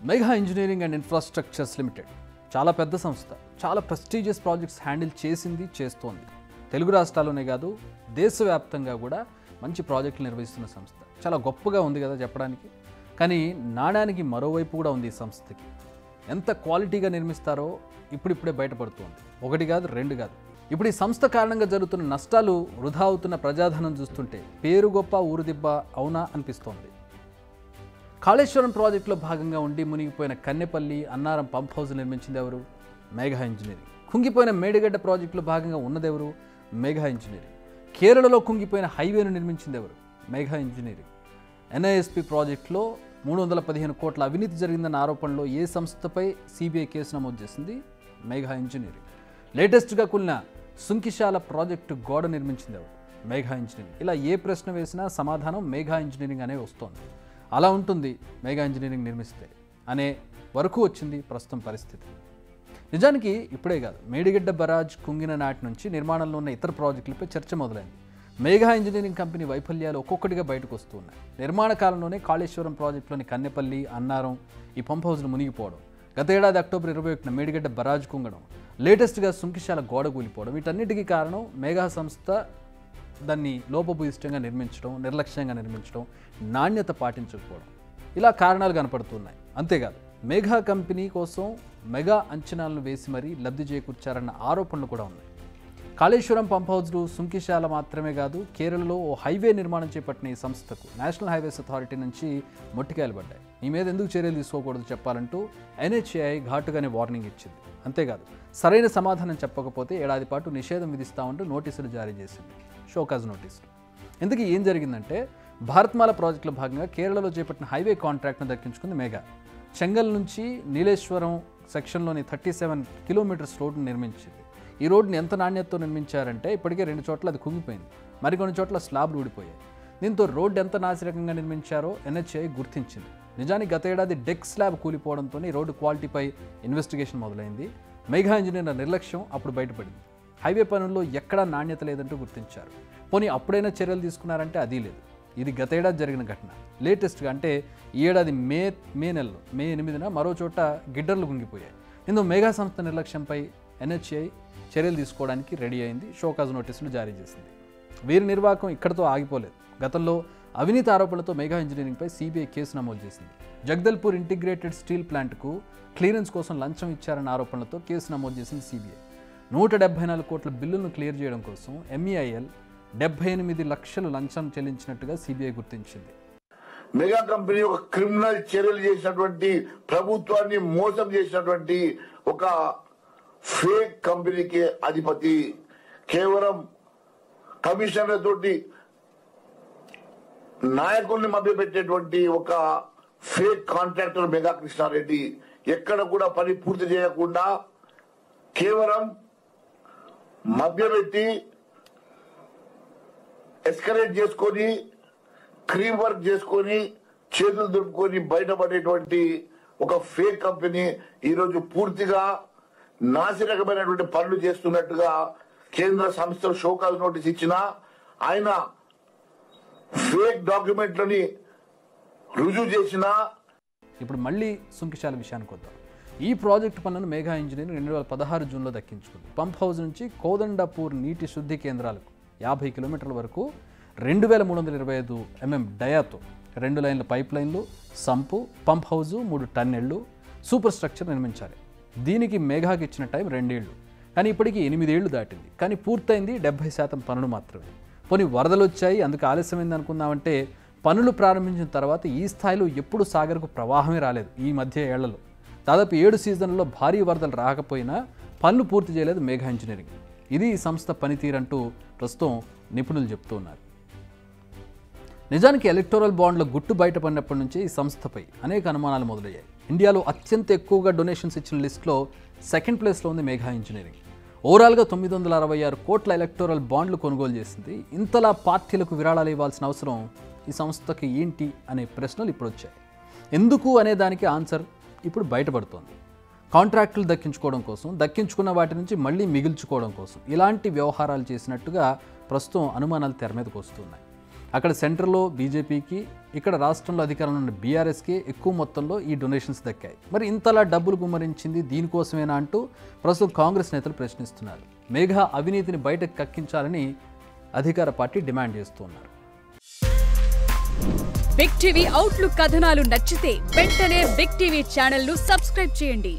Mega engineering and infrastructures limited చాలా పెద్ద సంస్థ, చాలా ప్రెస్టీజియస్ ప్రాజెక్ట్స్ హ్యాండిల్ చేసింది, చేస్తోంది. తెలుగు రాష్ట్రాల్లోనే కాదు దేశవ్యాప్తంగా కూడా మంచి ప్రాజెక్టులు నిర్వహిస్తున్న సంస్థ. చాలా గొప్పగా ఉంది కదా చెప్పడానికి. కానీ నాణానికి మరోవైపు కూడా ఉంది ఈ సంస్థకి. ఎంత క్వాలిటీగా నిర్మిస్తారో ఇప్పుడిప్పుడే బయటపడుతోంది. ఒకటి కాదు, రెండు కాదు. ఇప్పుడు ఈ సంస్థ కారణంగా జరుగుతున్న నష్టాలు, వృధా అవుతున్న ప్రజాధనం చూస్తుంటే పేరు గొప్ప ఊరు దిబ్బ అవునా అనిపిస్తోంది. కాళేశ్వరం ప్రాజెక్టులో భాగంగా ఉండి మునిగిపోయిన కన్నెపల్లి, అన్నారం పంప్ హౌస్ నిర్మించింది ఎవరు? Mega engineering. కుంగిపోయిన మేడిగడ్డ ప్రాజెక్టులో భాగంగా ఉన్నదెవరు? Mega engineering. కేరళలో కుంగిపోయిన హైవేను నిర్మించింది ఎవరు? Mega engineering. ఎన్ఐఎస్పి ప్రాజెక్టులో 315 కోట్ల అవినీతి జరిగిందన్న ఆరోపణలో ఏ సంస్థపై సిబిఐ కేసు నమోదు చేసింది? Mega engineering. లేటెస్ట్గా కూలిన సుంకిశాల ప్రాజెక్టు గోడ నిర్మించింది ఎవరు? Mega engineering. ఇలా ఏ ప్రశ్న వేసినా సమాధానం మెగా ఇంజనీరింగ్ అనే వస్తోంది. అలా ఉంటుంది మెగా ఇంజనీరింగ్ నిర్మిస్తే అనే వరకు వచ్చింది ప్రస్తుతం పరిస్థితి. నిజానికి ఇప్పుడే కాదు, మేడిగడ్డ బరాజ్ కుంగిన నాటి నుంచి నిర్మాణంలో ఉన్న ఇతర ప్రాజెక్టులపై చర్చ మొదలైంది. మెగా ఇంజనీరింగ్ కంపెనీ వైఫల్యాలు ఒక్కొక్కటిగా బయటకు వస్తూ ఉన్నాయి. నిర్మాణ కాలంలోనే కాళేశ్వరం ప్రాజెక్టులోని కన్నెపల్లి, అన్నారం ఈ పంప్ హౌస్లు మునిగిపోవడం, గత ఏడాది అక్టోబర్ 21న మేడిగడ్డ బరాజ్ కుంగడం, లేటెస్ట్గా సుంకిశాల గోడ కూలిపోవడం, వీటన్నిటికీ కారణం మెగా సంస్థ దాన్ని లోపభూయిష్టంగా నిర్మించడం, నిర్లక్ష్యంగా నిర్మించడం, నాణ్యత పాటించకపోవడం, ఇలా కారణాలు కనపడుతున్నాయి. అంతేకాదు, మెగా కంపెనీ కోసం మెగా అంచనాలను వేసి మరీ లబ్ధి చేకూర్చారన్న ఆరోపణలు కూడా ఉన్నాయి. కాళేశ్వరం పంప్ హౌస్లు, సుంకిశాల మాత్రమే కాదు, కేరళలో ఓ హైవే నిర్మాణం చేపట్టిన ఈ సంస్థకు నేషనల్ హైవేస్ అథారిటీ నుంచి మొట్టికాయలు పడ్డాయి. మీ మీద ఎందుకు చర్యలు తీసుకోకూడదు చెప్పాలంటూ NHAI ఘాటుగానే వార్నింగ్ ఇచ్చింది. అంతేకాదు, సరైన సమాధానం చెప్పకపోతే ఏడాది పాటు నిషేధం విధిస్తామంటూ నోటీసులు జారీ చేసింది, షోకాజ్ నోటీసులు. ఇందుకు ఏం జరిగిందంటే, భారత్మాల ప్రాజెక్టులో భాగంగా కేరళలో చేపట్టిన హైవే కాంట్రాక్ట్ను దక్కించుకుంది మెగా. చెంగల్ నుంచి నీలేశ్వరం సెక్షన్లోని 37 కిలోమీటర్స్ రోడ్డును నిర్మించింది. ఈ రోడ్డుని ఎంత నాణ్యతతో నిర్మించారంటే ఇప్పటికే 2 చోట్ల అది కుంగిపోయింది, మరికొన్ని చోట్ల స్లాబ్లు ఊడిపోయాయి. దీంతో రోడ్డు ఎంత నాసిరకంగా నిర్మించారో NHAI గుర్తించింది. నిజానికి గత ఏడాది డెక్ స్లాబ్ కూలిపోవడంతో రోడ్డు క్వాలిటీపై ఇన్వెస్టిగేషన్ మొదలైంది. మెగా ఇంజనీర్ల నిర్లక్ష్యం అప్పుడు బయటపడింది. హైవే పనుల్లో ఎక్కడా నాణ్యత లేదంటూ గుర్తించారు. పోనీ అప్పుడైనా చర్యలు తీసుకున్నారంటే అది లేదు. ఇది గత ఏడాది జరిగిన ఘటన. లేటెస్ట్గా అంటే ఈ ఏడాది మే 8న మరో చోట గిడ్డర్లు కుంగిపోయాయి. ఇందులో మెగా సంస్థ నిర్లక్ష్యంపై NHAI చర్యలు తీసుకోవడానికి రెడీ అయింది, షోకాజ్ నోటీసులు జారీ చేసింది. వీరి నిర్వాహకం ఇక్కడితో ఆగిపోలేదు. గతంలో అవినీతి ఆరోపణలతో మెగా ఇంజనీరింగ్పై సిబిఐ కేసు నమోదు చేసింది. జగదల్పూర్ ఇంటిగ్రేటెడ్ స్టీల్ ప్లాంట్కు క్లియరెన్స్ కోసం లంచం ఇచ్చారన్న ఆరోపణలతో కేసు నమోదు చేసింది సిబిఐ. 174 కోట్ల బిల్లులను క్లియర్ చేయడం కోసం MEIL 78 లక్షలు లంచం చెల్లించినట్టుగా సిబిఐ గుర్తించింది. మెగా కంపెనీ ఒక క్రిమినల్ చర్యలు చేసినటువంటి, ప్రభుత్వాన్ని మోసం చేసినటువంటి ఒక ఫేక్ కంపెనీకి అధిపతి. కేవలం కమిషన్లతోటి నాయకుల్ని మభ్యపెట్టేటువంటి ఒక ఫేక్ కాంట్రాక్టర్ మెగా కృష్ణారెడ్డి. ఎక్కడ కూడా పని పూర్తి చేయకుండా కేవలం మభ్యపెట్టి ఎస్కలేట్ చేసుకొని, క్రీమ్ వర్క్ చేసుకొని, చేతులు దులుపుకొని బయటపడేటువంటి ఒక ఫేక్ కంపెనీ ఈరోజు పూర్తిగా నాసిరకమైనటువంటి పనులు చేస్తున్నట్టుగా కేంద్ర సంస్థలు షోకాజ్ నోటీస్ ఇచ్చినా ఆయన ఫేక్ డాక్యుమెంట్లని రుజువు చేసినా. ఇప్పుడు మళ్ళీ సుంకిశాల విషయానికి వద్దాం. ఈ ప్రాజెక్టు పనులను మెగా ఇంజనీరింగ్ 2016 జూన్లో దక్కించుకుంది. పంప్ హౌస్ నుంచి కోదండపూర్ నీటి శుద్ధి కేంద్రాలకు 50 కిలోమీటర్ల వరకు 2325 mm డయాతో 2 లైన్ల పైప్ లైన్లు, సంపు, పంప్ హౌజు, 3 టన్నెళ్లు, సూపర్ స్ట్రక్చర్ నిర్మించాలి. దీనికి మెగాకి ఇచ్చిన టైం 2 ఏళ్లు. కానీ ఇప్పటికీ 8 ఏళ్లు దాటింది. కానీ పూర్తయింది 70% పనులు మాత్రమే. పోనీ వరదలు వచ్చాయి అందుకు ఆలస్యమైంది అనుకుందామంటే, పనులు ప్రారంభించిన తర్వాత ఈ స్థాయిలో ఎప్పుడు సాగర్కు ప్రవాహమే రాలేదు. ఈ మధ్య ఏళ్లలో దాదాపు 7 సీజన్లలో భారీ వరదలు రాకపోయినా పనులు పూర్తి చేయలేదు మెగా ఇంజనీరింగ్. ఇది ఈ సంస్థ పనితీరంటూ ప్రస్తుతం నిపుణులు చెప్తూ ఉన్నారు. నిజానికి ఎలక్టోరల్ బాండ్ల గుట్టు బయటపడినప్పటి నుంచి ఈ సంస్థపై అనేక అనుమానాలు మొదలయ్యాయి. ఇండియాలో అత్యంత ఎక్కువగా డొనేషన్స్ ఇచ్చిన లిస్టులో 2nd ప్లేస్లో ఉంది మెగా ఇంజనీరింగ్. ఓవరాల్గా 966 కోట్ల ఎలక్టోరల్ బాండ్లు కొనుగోలు చేసింది. ఇంతలా పార్టీలకు విరాళాలు ఇవ్వాల్సిన అవసరం ఈ సంస్థకి ఏంటి అనే ప్రశ్నలు ఇప్పుడు వచ్చాయి. ఎందుకు అనే దానికి ఆన్సర్ ఇప్పుడు బయటపడుతోంది. కాంట్రాక్టులు దక్కించుకోవడం కోసం, దక్కించుకున్న వాటి నుంచి మళ్ళీ మిగిల్చుకోవడం కోసం ఇలాంటి వ్యవహారాలు చేసినట్టుగా ప్రస్తుతం అనుమానాలు తెర మీదకు వస్తున్నాయి. అక్కడ సెంట్రల్లో బీజేపీకి, ఇక్కడ రాష్ట్రంలో అధికారంలో ఉన్న బీఆర్ఎస్కి ఎక్కువ మొత్తంలో ఈ డొనేషన్స్ దక్కాయి. మరి ఇంతలా డబ్బులు గుమ్మరించింది దీనికోసమేనా అంటూ ప్రస్తుతం కాంగ్రెస్ నేతలు ప్రశ్నిస్తున్నారు. మేఘా అవినీతిని బయటకు కక్కించాలని అధికార పార్టీ డిమాండ్ చేస్తున్నారు. బిగ్ టీవీ అవుట్లుక్ కథనాలు నచ్చితే వెంటనే బిగ్ టీవీ ఛానల్ ను సబ్స్క్రైబ్ చేయండి.